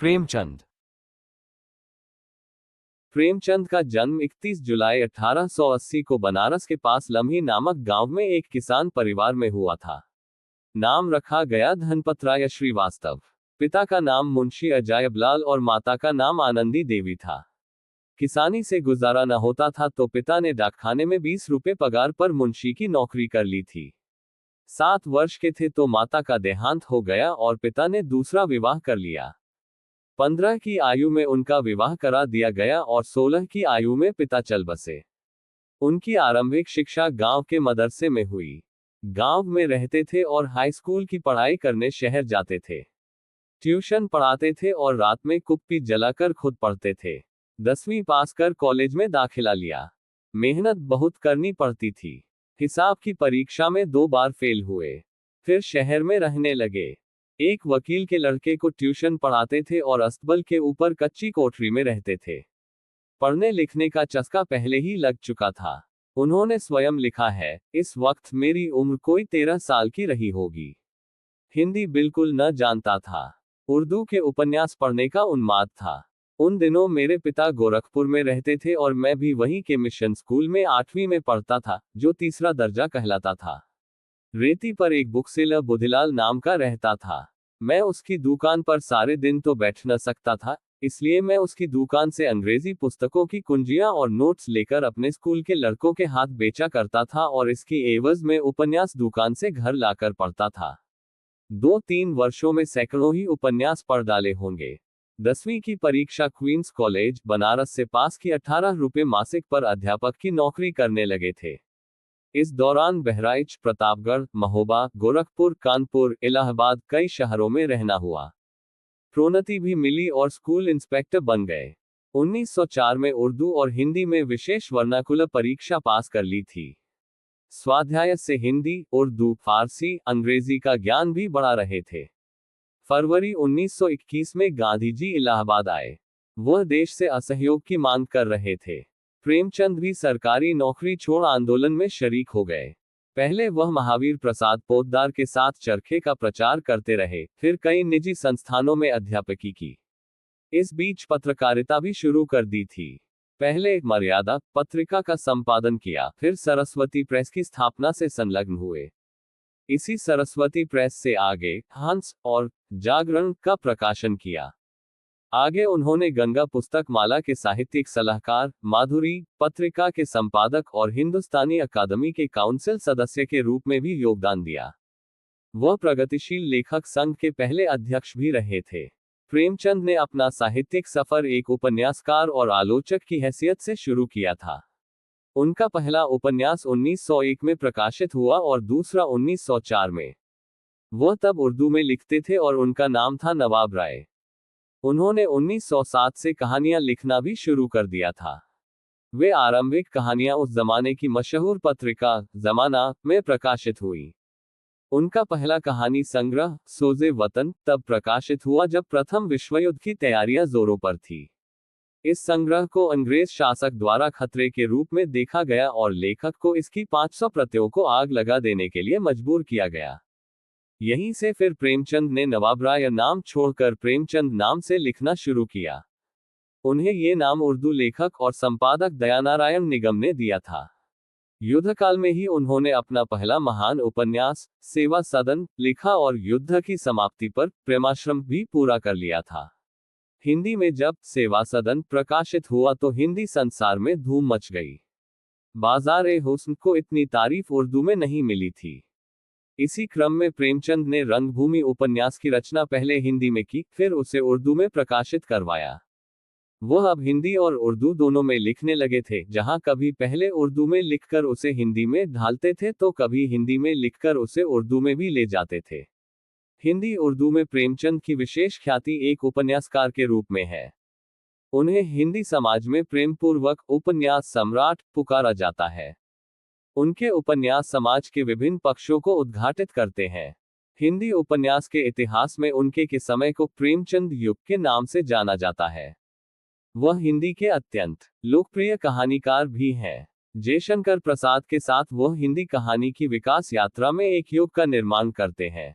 प्रेमचंद। प्रेमचंद का जन्म 31 जुलाई 1880 को बनारस के पास लम्ही नामक गांव में एक किसान परिवार में हुआ था। नाम रखा गया धनपतराय श्रीवास्तव। पिता का नाम मुंशी अजायबलाल और माता का नाम आनंदी देवी था। किसानी से गुजारा न होता था तो पिता ने डाकखाने में 20 रुपए पगार पर मुंशी की नौकरी कर ली थी। 7 वर्ष के थे तो माता का देहांत हो गया और पिता ने दूसरा विवाह कर लिया। 15 की आयु में उनका विवाह करा दिया गया और 16 की आयु में पिता चल बसे। उनकी आरंभिक शिक्षा गांव के मदरसे में हुई। गांव में रहते थे और हाई स्कूल की पढ़ाई करने शहर जाते थे। ट्यूशन पढ़ाते थे और रात में कुप्पी जलाकर खुद पढ़ते थे। 10वीं पास कर कॉलेज में दाखिला लिया। मेहनत बहुत करनी पड़ती थी। हिसाब की परीक्षा में 2 बार फेल हुए। फिर शहर में रहने लगे। एक वकील के लड़के को ट्यूशन पढ़ाते थे और अस्तबल के ऊपर कच्ची कोठरी में रहते थे। पढ़ने लिखने का चस्का पहले ही लग चुका था। उन्होंने स्वयं लिखा है, इस वक्त मेरी उम्र कोई 13 साल की रही होगी। हिंदी बिल्कुल न जानता था। उर्दू के उपन्यास पढ़ने का उन्माद था। उन दिनों मेरे पिता गोरखपुर में रहते थे और मैं भी वहीं के मिशन स्कूल में 8वीं में पढ़ता था, जो तीसरा दर्जा कहलाता था। रेती पर एक बुकसेलर बुधिलाल नाम का रहता था। मैं उसकी दुकान पर सारे दिन तो बैठ न सकता था, इसलिए मैं उसकी दुकान से अंग्रेजी पुस्तकों की कुंजियां और नोट्स लेकर अपने स्कूल के लड़कों के हाथ बेचा करता था और इसकी एवज में उपन्यास दुकान से घर लाकर पढ़ता था। 2-3 वर्षों में सैकड़ों ही उपन्यास पढ़ डाले होंगे। 10वीं की परीक्षा क्वींस कॉलेज बनारस से पास की 18 रुपए मासिक पर अध्यापक की नौकरी करने लगे थे। इस दौरान बहराइच, प्रतापगढ़, महोबा, गोरखपुर, कानपुर, इलाहाबाद कई शहरों में रहना हुआ। प्रोन्नति भी मिली और स्कूल इंस्पेक्टर बन गए। 1904 में उर्दू और हिंदी में विशेष वर्नाकुलर परीक्षा पास कर ली थी। स्वाध्याय से हिंदी, उर्दू, फारसी, अंग्रेजी का ज्ञान भी बढ़ा रहे थे। फरवरी 1921 में गांधी जी इलाहाबाद आए। वह देश से असहयोग की मांग कर रहे थे। प्रेमचंद भी सरकारी नौकरी छोड़ आंदोलन में शरीक हो गए। पहले वह महावीर प्रसाद पोद्दार के साथ चरखे का प्रचार करते रहे, फिर कई निजी संस्थानों में अध्यापकी की। इस बीच पत्रकारिता भी शुरू कर दी थी। पहले मर्यादा पत्रिका का संपादन किया, फिर सरस्वती प्रेस की स्थापना से संलग्न हुए। इसी सरस्वती प्रेस से आगे हंस और जागरण का प्रकाशन किया। आगे उन्होंने गंगा पुस्तक माला के साहित्यिक सलाहकार, माधुरी पत्रिका के संपादक और हिंदुस्तानी अकादमी के काउंसिल सदस्य के रूप में भी योगदान दिया। वह प्रगतिशील लेखक संघ के पहले अध्यक्ष भी रहे थे। प्रेमचंद ने अपना साहित्यिक सफर एक उपन्यासकार और आलोचक की हैसियत से शुरू किया था। उनका पहला उपन्यास 1901 में प्रकाशित हुआ और दूसरा 1904 में। वह तब उर्दू में लिखते थे और उनका नाम था नवाब राय। उन्होंने 1907 से कहानियां लिखना भी शुरू कर दिया था। वे आरंभिक कहानियां उस जमाने की मशहूर पत्रिका जमाना में प्रकाशित हुई। उनका पहला कहानी संग्रह सोजे वतन तब प्रकाशित हुआ जब प्रथम विश्व युद्ध की तैयारियां जोरों पर थी। इस संग्रह को अंग्रेज शासक द्वारा खतरे के रूप में देखा गया और लेखक को इसकी 500 प्रतियों को आग लगा देने के लिए मजबूर किया गया। यहीं से फिर प्रेमचंद ने नवाब राय नाम छोड़कर प्रेमचंद नाम से लिखना शुरू किया। उन्हें ये नाम उर्दू लेखक और संपादक दयानारायण निगम ने दिया था। युद्धकाल में ही उन्होंने अपना पहला महान उपन्यास सेवा सदन लिखा और युद्ध की समाप्ति पर प्रेमाश्रम भी पूरा कर लिया था। हिंदी में जब सेवा सदन प्रकाशित हुआ तो हिंदी संसार में धूम मच गई। बाजार-ए-हुस्न को इतनी तारीफ उर्दू में नहीं मिली थी। इसी क्रम में प्रेमचंद ने रंगभूमि उपन्यास की रचना पहले हिंदी में की, फिर उसे उर्दू में प्रकाशित करवाया। वह अब हिंदी और उर्दू दोनों में लिखने लगे थे, जहां कभी पहले उर्दू में लिखकर उसे हिंदी में ढालते थे तो कभी हिंदी में लिखकर उसे उर्दू में भी ले जाते थे। हिंदी उर्दू में प्रेमचंद की विशेष ख्याति एक उपन्यासकार के रूप में है। उन्हें हिंदी समाज में प्रेमपूर्वक उपन्यास सम्राट पुकारा जाता है। उनके उपन्यास समाज के विभिन्न पक्षों को उद्घाटित करते हैं। हिंदी उपन्यास के इतिहास में उनके के समय को प्रेमचंद युग के नाम से जाना जाता है। वह हिंदी के अत्यंत लोकप्रिय कहानीकार भी हैं। जयशंकर प्रसाद के साथ वह हिंदी कहानी की विकास यात्रा में एक युग का निर्माण करते हैं।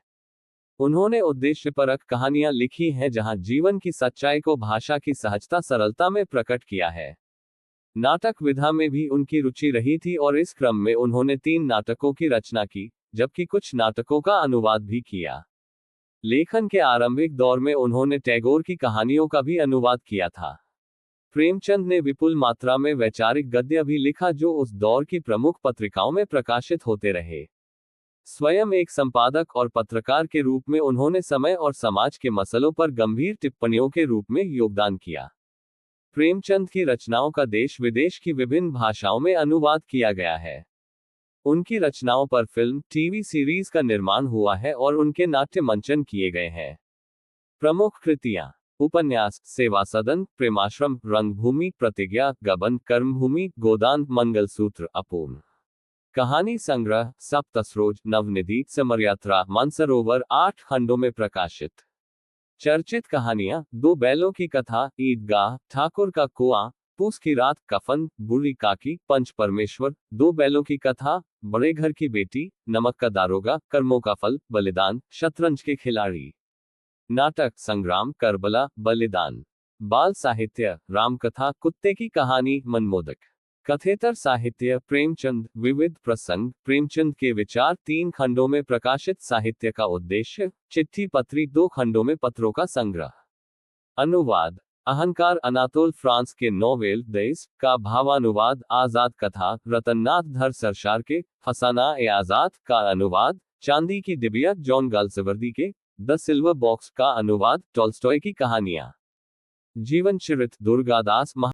उन्होंने उद्देश्यपरक कहानियां लिखी हैं जहां जीवन की सच्चाई को भाषा की सहजता सरलता में प्रकट किया है। नाटक विधा में भी उनकी रुचि रही थी और इस क्रम में उन्होंने 3 नाटकों की रचना की, जबकि कुछ नाटकों का अनुवाद भी किया। लेखन के आरंभिक दौर में उन्होंने टैगोर की कहानियों का भी अनुवाद किया था। प्रेमचंद ने विपुल मात्रा में वैचारिक गद्य भी लिखा जो उस दौर की प्रमुख पत्रिकाओं में प्रकाशित होते रहे। स्वयं एक संपादक और पत्रकार के रूप में उन्होंने समय और समाज के मसलों पर गंभीर टिप्पणियों के रूप में योगदान किया। प्रेमचंद की रचनाओं का देश विदेश की विभिन्न भाषाओं में अनुवाद किया गया है। उनकी रचनाओं पर फिल्म, टीवी सीरीज का निर्माण हुआ है और उनके नाट्य मंचन किए गए हैं। प्रमुख कृतियां: उपन्यास, सेवा सदन, प्रेमाश्रम, रंगभूमि, प्रतिज्ञा, गबन, कर्मभूमि, गोदान, मंगलसूत्र, अपूर्ण। कहानी संग्रह, सप्तसरोज, नवनिधि, समरयात्रा, मानसरोवर, 8 खंडों में प्रकाशित। चर्चित कहानियां: 2 बैलों की कथा, ईदगाह, ठाकुर का कुआं, पूस की रात, कफन, बुरी काकी, पंच परमेश्वर, 2 बैलों की कथा, बड़े घर की बेटी, नमक का दारोगा, कर्मों का फल, बलिदान, शतरंज के खिलाड़ी। नाटक, संग्राम, करबला, बलिदान। बाल साहित्य, रामकथा, कुत्ते की कहानी, मनमोदक। कथेतर साहित्य, प्रेमचंद, विविध प्रसंग, प्रेमचंद के विचार, 3 खंडों में प्रकाशित साहित्य का उद्देश्य, चिट्ठी पत्री, 2 खंडों में पत्रों का संग्रह। अनुवाद, अहंकार, अनातोल फ्रांस के नोवेल देश का भावानुवाद, आजाद कथा, रतननाथ धर सरशार के फसाना ए आजाद का अनुवाद, चांदी की डिबिया, जॉन गाल्सवर्दी के द सिल्वर बॉक्स का अनुवाद, टॉल्स्टॉय की कहानियां। जीवन चरित्र, दुर्गादास